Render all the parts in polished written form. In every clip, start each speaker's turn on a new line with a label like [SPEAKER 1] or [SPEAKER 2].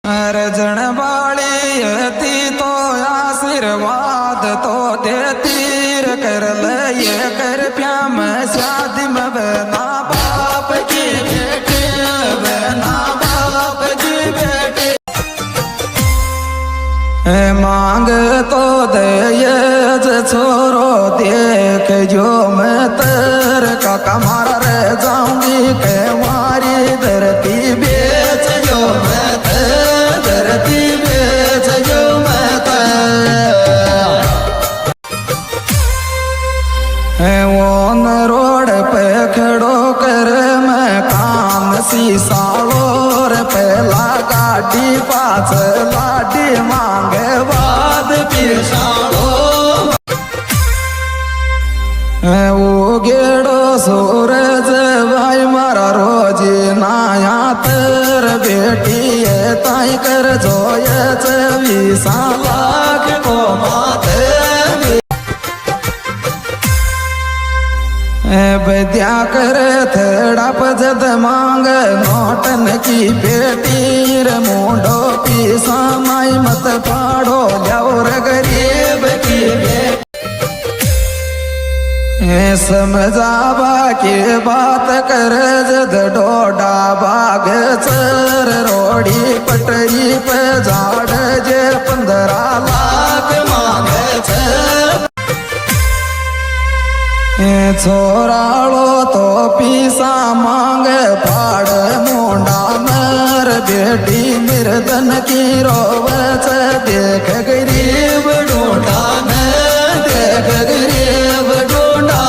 [SPEAKER 1] रजण बाळी ती तो आशीर्वाद तो देतीर कर लय कर प्याम शादी में बना बाप की बेटी बना बाप की बेटी मांग तो दयज छोरो देख जो मैं तर का कमारा रह जाऊंगी के मारी धरती बेच जो मैं धरती बेच जो मैं ओन रोड पे खड़ो कर मैं कान शीशा और पहला गाड़ी पास लाडी मांगे बाद पिसाड़ो वो गेड़ो सूरज भाई मारा रोज नाया तर बेटी है ताई कर जोय 20 लाख को माते बद्या कर थड़ा पजद मांग नोटन की बेटी रे मुंडो पीसा माई मत पाड़ो जाओ गरीब की बेटी समझावा के बात कर जद डोडा बाग चर रोड़ी पटरी पे झाड़ जे 15 लाख मांगे छोराड़ो तो पीसा मांग फाड़ मुंडा मर बेटी निर्धन की रोवच देख गरीब ढूंढा देख गरीब ढूंढा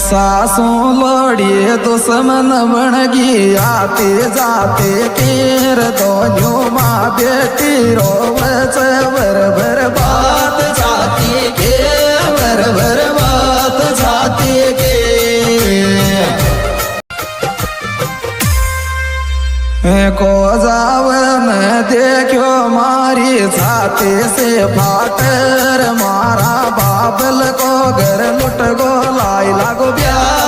[SPEAKER 1] सासू लोड़ी दुश्मन बनगी आते जाते केर दोनों माँ बेटी रोवच बर बर बात जाती के बर बर बात जाती के को जावन देखो मारी छाती से फाटर मारा बाबल को घर लुट गो लाई लागो ब्याह